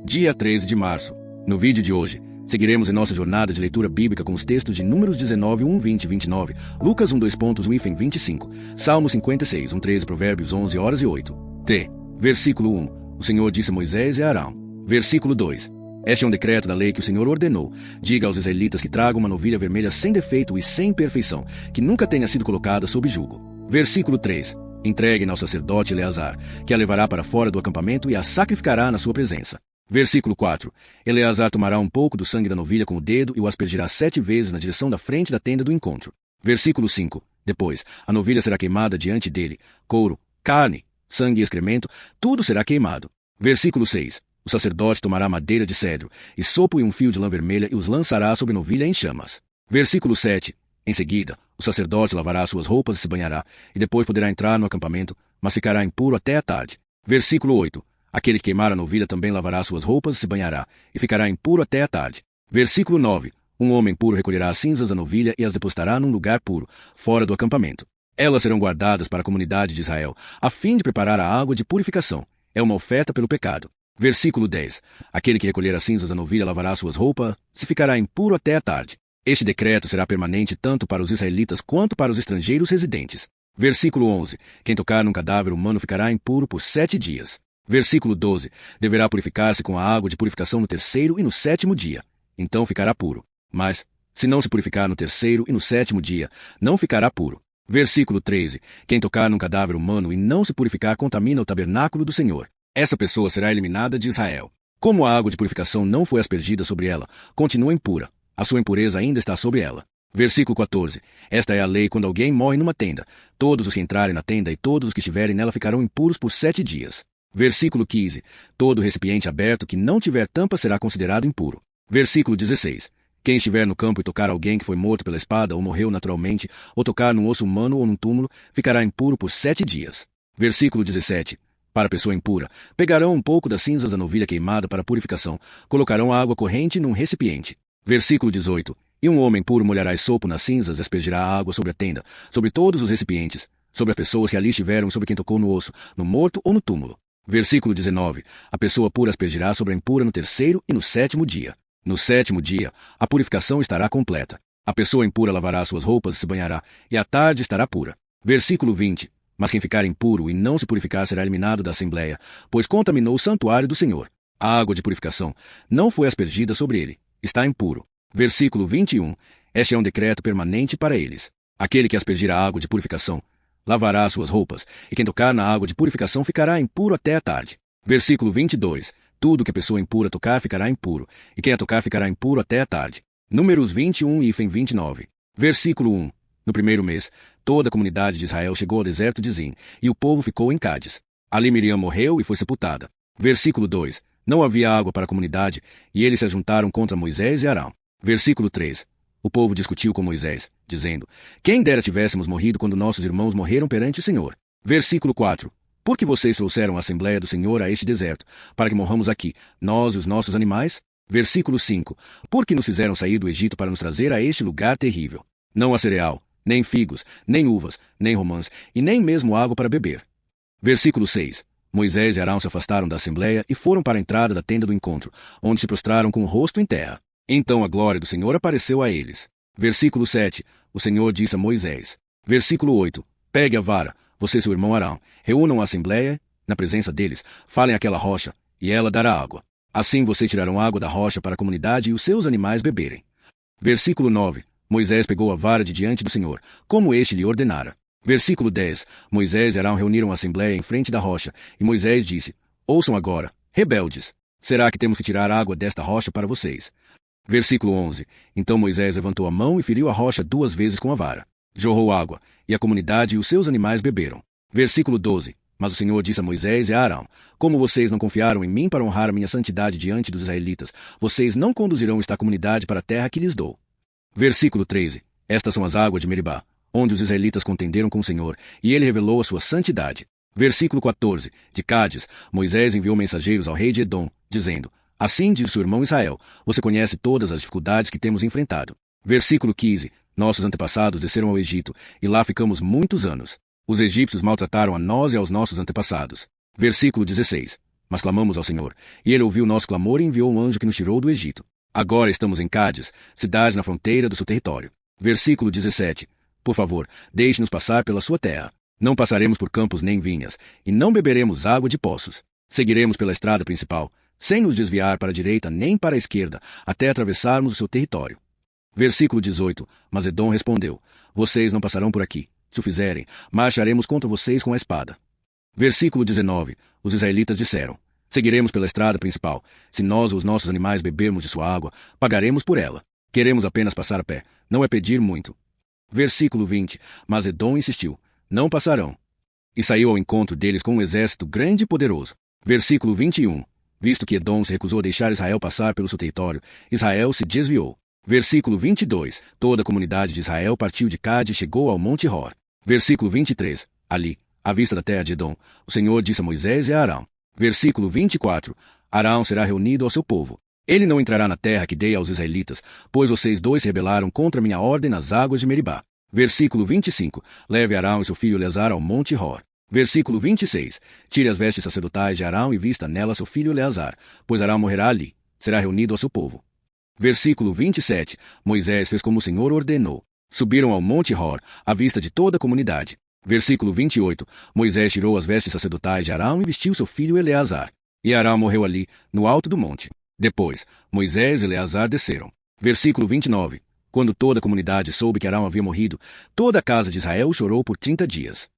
Dia 13 de março. No vídeo de hoje, seguiremos em nossa jornada de leitura bíblica com os textos de Números 19, 1, 20 e 29, Lucas 1, 2 pontos, 25, Salmo 56, 1, 13, Provérbios 11 horas e 8. Versículo 1. O Senhor disse a Moisés e a Arão. Versículo 2. Este é um decreto da lei que o Senhor ordenou. Diga aos israelitas que tragam uma novilha vermelha sem defeito e sem imperfeição, que nunca tenha sido colocada sob jugo. Versículo 3. Entreguem ao sacerdote Eleazar, que a levará para fora do acampamento e a sacrificará na sua presença. Versículo 4. Eleazar tomará um pouco do sangue da novilha com o dedo e o aspergirá 7 vezes na direção da frente da tenda do encontro. Versículo 5. Depois, a novilha será queimada diante dele. Couro, carne, sangue e excremento, tudo será queimado. Versículo 6. O sacerdote tomará madeira de cedro, e sopo e um fio de lã vermelha e os lançará sobre a novilha em chamas. Versículo 7. Em seguida, o sacerdote lavará suas roupas e se banhará, e depois poderá entrar no acampamento, mas ficará impuro até a tarde. Versículo 8. Aquele que queimar a novilha também lavará suas roupas e se banhará, e ficará impuro até a tarde. Versículo 9. Um homem puro recolherá as cinzas da novilha e as depositará num lugar puro, fora do acampamento. Elas serão guardadas para a comunidade de Israel, a fim de preparar a água de purificação. É uma oferta pelo pecado. Versículo 10. Aquele que recolher as cinzas da novilha lavará suas roupas, se ficará impuro até a tarde. Este decreto será permanente tanto para os israelitas quanto para os estrangeiros residentes. Versículo 11. Quem tocar num cadáver humano ficará impuro por 7 dias. Versículo 12. Deverá purificar-se com a água de purificação no 3º e no 7º dia. Então ficará puro. Mas, se não se purificar no 3º e no 7º dia, não ficará puro. Versículo 13. Quem tocar num cadáver humano e não se purificar contamina o tabernáculo do Senhor. Essa pessoa será eliminada de Israel. Como a água de purificação não foi aspergida sobre ela, continua impura. A sua impureza ainda está sobre ela. Versículo 14. Esta é a lei quando alguém morre numa tenda. Todos os que entrarem na tenda e todos os que estiverem nela ficarão impuros por 7 dias. Versículo 15. Todo recipiente aberto que não tiver tampa será considerado impuro. Versículo 16. Quem estiver no campo e tocar alguém que foi morto pela espada ou morreu naturalmente, ou tocar num osso humano ou num túmulo, ficará impuro por 7 dias. Versículo 17. Para a pessoa impura, pegarão um pouco das cinzas da novilha queimada para purificação, colocarão a água corrente num recipiente. Versículo 18. E um homem puro molhará sopo nas cinzas e aspergirá a água sobre a tenda, sobre todos os recipientes, sobre as pessoas que ali estiveram e sobre quem tocou no osso, no morto ou no túmulo. Versículo 19. A pessoa pura aspergirá sobre a impura no 3º e no 7º dia. No 7º dia, a purificação estará completa. A pessoa impura lavará suas roupas e se banhará, e à tarde estará pura. Versículo 20. Mas quem ficar impuro e não se purificar será eliminado da assembleia, pois contaminou o santuário do Senhor. A água de purificação não foi aspergida sobre ele. Está impuro. Versículo 21. Este é um decreto permanente para eles. Aquele que aspergir a água de purificação lavará suas roupas, e quem tocar na água de purificação ficará impuro até a tarde. Versículo 22. Tudo que a pessoa impura tocar ficará impuro, e quem a tocar ficará impuro até a tarde. Números 21 e 29. Versículo 1. No 1º mês, toda a comunidade de Israel chegou ao deserto de Zin, e o povo ficou em Cádiz. Ali Miriam morreu e foi sepultada. Versículo 2. Não havia água para a comunidade, e eles se ajuntaram contra Moisés e Arão. Versículo 3. O povo discutiu com Moisés, dizendo: Quem dera tivéssemos morrido quando nossos irmãos morreram perante o Senhor. Versículo 4. Por que vocês trouxeram a Assembleia do Senhor a este deserto, para que morramos aqui, nós e os nossos animais? Versículo 5. Por que nos fizeram sair do Egito para nos trazer a este lugar terrível? Não há cereal, nem figos, nem uvas, nem romãs, e nem mesmo água para beber. Versículo 6. Moisés e Arão se afastaram da Assembleia e foram para a entrada da tenda do encontro, onde se prostraram com o rosto em terra. Então a glória do Senhor apareceu a eles. Versículo 7. O Senhor disse a Moisés. Versículo 8. Pegue a vara, você e seu irmão Arão, reúnam a assembleia, na presença deles, falem àquela rocha, e ela dará água. Assim vocês tirarão água da rocha para a comunidade e os seus animais beberem. Versículo 9. Moisés pegou a vara de diante do Senhor, como este lhe ordenara. Versículo 10. Moisés e Arão reuniram a assembleia em frente da rocha, e Moisés disse: Ouçam agora, rebeldes, será que temos que tirar água desta rocha para vocês? Versículo 11. Então Moisés levantou a mão e feriu a rocha 2 vezes com a vara. Jorrou água, e a comunidade e os seus animais beberam. Versículo 12. Mas o Senhor disse a Moisés e a Arão: Como vocês não confiaram em mim para honrar a minha santidade diante dos israelitas, vocês não conduzirão esta comunidade para a terra que lhes dou. Versículo 13. Estas são as águas de Meribá, onde os israelitas contenderam com o Senhor, e ele revelou a sua santidade. Versículo 14. De Cádiz, Moisés enviou mensageiros ao rei de Edom, dizendo: Assim diz seu irmão Israel, você conhece todas as dificuldades que temos enfrentado. Versículo 15. Nossos antepassados desceram ao Egito, e lá ficamos muitos anos. Os egípcios maltrataram a nós e aos nossos antepassados. Versículo 16. Mas clamamos ao Senhor, e ele ouviu nosso clamor e enviou um anjo que nos tirou do Egito. Agora estamos em Cádiz, cidade na fronteira do seu território. Versículo 17. Por favor, deixe-nos passar pela sua terra. Não passaremos por campos nem vinhas, e não beberemos água de poços. Seguiremos pela estrada principal, sem nos desviar para a direita nem para a esquerda, até atravessarmos o seu território. Versículo 18. Mas Edom respondeu: Vocês não passarão por aqui. Se o fizerem, marcharemos contra vocês com a espada. Versículo 19. Os israelitas disseram: Seguiremos pela estrada principal. Se nós ou os nossos animais bebermos de sua água, pagaremos por ela. Queremos apenas passar a pé. Não é pedir muito. Versículo 20. Mas Edom insistiu: Não passarão. E saiu ao encontro deles com um exército grande e poderoso. Versículo 21. Visto que Edom se recusou a deixar Israel passar pelo seu território, Israel se desviou. Versículo 22. Toda a comunidade de Israel partiu de Cádiz e chegou ao Monte Hor. Versículo 23. Ali, à vista da terra de Edom, o Senhor disse a Moisés e a Arão. Versículo 24. Arão será reunido ao seu povo. Ele não entrará na terra que dei aos israelitas, pois vocês dois se rebelaram contra minha ordem nas águas de Meribá. Versículo 25. Leve Arão e seu filho Eleazar ao Monte Hor. Versículo 26. Tire as vestes sacerdotais de Arão e vista nela seu filho Eleazar, pois Arão morrerá ali. Será reunido ao seu povo. Versículo 27. Moisés fez como o Senhor ordenou. Subiram ao Monte Hor, à vista de toda a comunidade. Versículo 28. Moisés tirou as vestes sacerdotais de Arão e vestiu seu filho Eleazar. E Arão morreu ali, no alto do monte. Depois, Moisés e Eleazar desceram. Versículo 29. Quando toda a comunidade soube que Arão havia morrido, toda a casa de Israel chorou por 30 dias.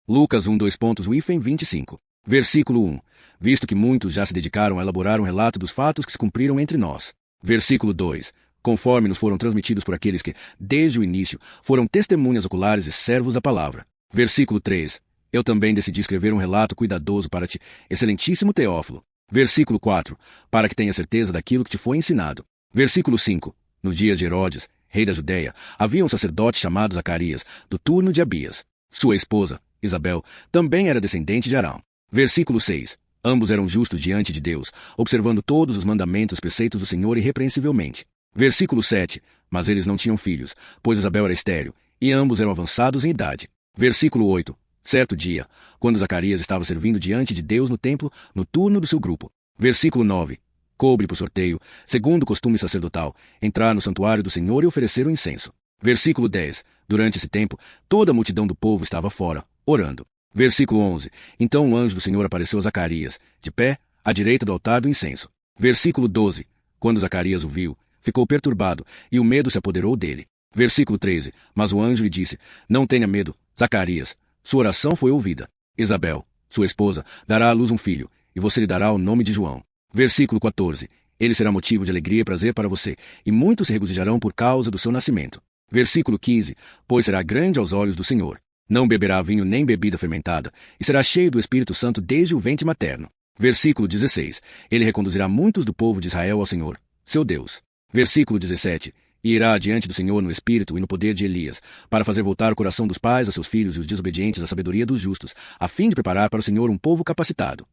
Lucas 1:25. Versículo 1. Visto que muitos já se dedicaram a elaborar um relato dos fatos que se cumpriram entre nós. Versículo 2. Conforme nos foram transmitidos por aqueles que, desde o início, foram testemunhas oculares e servos da palavra. Versículo 3. Eu também decidi escrever um relato cuidadoso para ti, excelentíssimo Teófilo. Versículo 4. Para que tenha certeza daquilo que te foi ensinado. Versículo 5. Nos dias de Herodes, rei da Judéia, havia um sacerdote chamado Zacarias, do turno de Abias. Sua esposa, Isabel, também era descendente de Arão. Versículo 6. Ambos eram justos diante de Deus, observando todos os mandamentos e preceitos do Senhor irrepreensivelmente. Versículo 7. Mas eles não tinham filhos, pois Isabel era estéril, e ambos eram avançados em idade. Versículo 8. Certo dia, quando Zacarias estava servindo diante de Deus no templo, no turno do seu grupo. Versículo 9. Coube por sorteio, segundo o costume sacerdotal, entrar no santuário do Senhor e oferecer o incenso. Versículo 10. Durante esse tempo, toda a multidão do povo estava fora, orando. Versículo 11. Então um anjo do Senhor apareceu a Zacarias, de pé, à direita do altar do incenso. Versículo 12. Quando Zacarias o viu, ficou perturbado, e o medo se apoderou dele. Versículo 13. Mas o anjo lhe disse: Não tenha medo, Zacarias. Sua oração foi ouvida. Isabel, sua esposa, dará à luz um filho, e você lhe dará o nome de João. Versículo 14. Ele será motivo de alegria e prazer para você, e muitos se regozijarão por causa do seu nascimento. Versículo 15. Pois será grande aos olhos do Senhor. Não beberá vinho nem bebida fermentada, e será cheio do Espírito Santo desde o ventre materno. Versículo 16. Ele reconduzirá muitos do povo de Israel ao Senhor, seu Deus. Versículo 17. E irá adiante do Senhor no espírito e no poder de Elias, para fazer voltar o coração dos pais a seus filhos e os desobedientes à sabedoria dos justos, a fim de preparar para o Senhor um povo capacitado.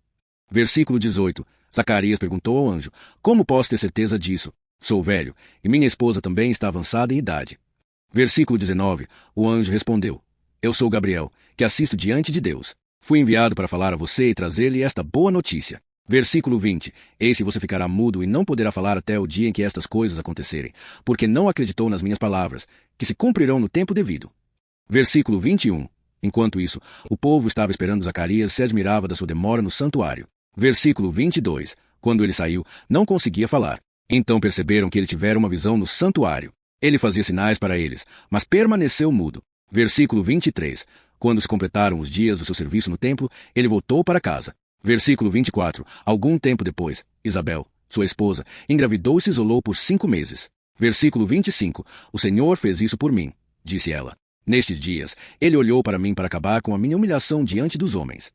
Versículo 18. Zacarias perguntou ao anjo: Como posso ter certeza disso? Sou velho, e minha esposa também está avançada em idade. Versículo 19. O anjo respondeu: Eu sou Gabriel, que assisto diante de Deus. Fui enviado para falar a você e trazer-lhe esta boa notícia. Versículo 20. Eis que você ficará mudo e não poderá falar até o dia em que estas coisas acontecerem, porque não acreditou nas minhas palavras, que se cumprirão no tempo devido. Versículo 21. Enquanto isso, o povo estava esperando Zacarias e se admirava da sua demora no santuário. Versículo 22. Quando ele saiu, não conseguia falar. Então perceberam que ele tivera uma visão no santuário. Ele fazia sinais para eles, mas permaneceu mudo. Versículo 23. Quando se completaram os dias do seu serviço no templo, ele voltou para casa. Versículo 24. Algum tempo depois, Isabel, sua esposa, engravidou e se isolou por 5 meses. Versículo 25. O Senhor fez isso por mim, disse ela. Nestes dias, ele olhou para mim para acabar com a minha humilhação diante dos homens.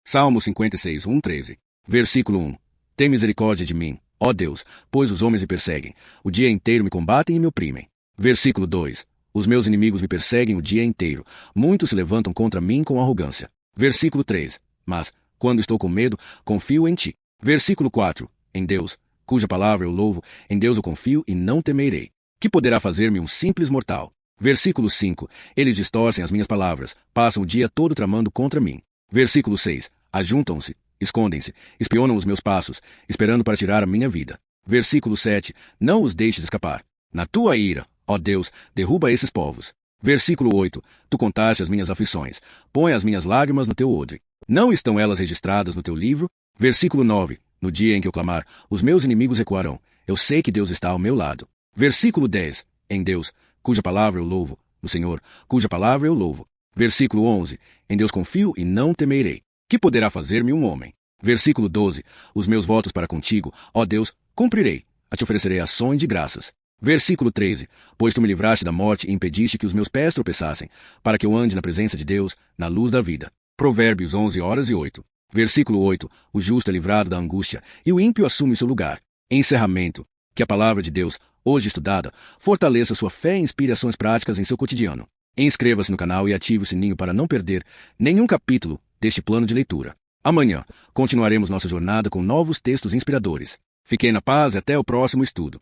Salmo 56, 13. Versículo 1. Tem misericórdia de mim, ó Deus, pois os homens me perseguem. O dia inteiro me combatem e me oprimem. Versículo 2. Os meus inimigos me perseguem o dia inteiro. Muitos se levantam contra mim com arrogância. Versículo 3. Mas, quando estou com medo, confio em ti. Versículo 4. Em Deus, cuja palavra eu louvo, em Deus eu confio e não temerei. Que poderá fazer-me um simples mortal? Versículo 5. Eles distorcem as minhas palavras, passam o dia todo tramando contra mim. Versículo 6. Ajuntam-se, escondem-se, espionam os meus passos, esperando para tirar a minha vida. Versículo 7. Não os deixes escapar. Na tua ira, ó Deus, derruba esses povos. Versículo 8. Tu contaste as minhas aflições, põe as minhas lágrimas no teu odre. Não estão elas registradas no teu livro? Versículo 9. No dia em que eu clamar, os meus inimigos recuarão. Eu sei que Deus está ao meu lado. Versículo 10. Em Deus, cuja palavra eu louvo, no Senhor, cuja palavra eu louvo. Versículo 11. Em Deus confio e não temerei. Que poderá fazer-me um homem? Versículo 12. Os meus votos para contigo, ó Deus, cumprirei. A te oferecerei ações de graças. Versículo 13. Pois tu me livraste da morte e impediste que os meus pés tropeçassem, para que eu ande na presença de Deus, na luz da vida. Provérbios 11:8. Versículo 8. O justo é livrado da angústia, e o ímpio assume seu lugar. Encerramento. Que a palavra de Deus, hoje estudada, fortaleça sua fé e inspire ações práticas em seu cotidiano. Inscreva-se no canal e ative o sininho para não perder nenhum capítulo deste plano de leitura. Amanhã, continuaremos nossa jornada com novos textos inspiradores. Fiquem na paz e até o próximo estudo.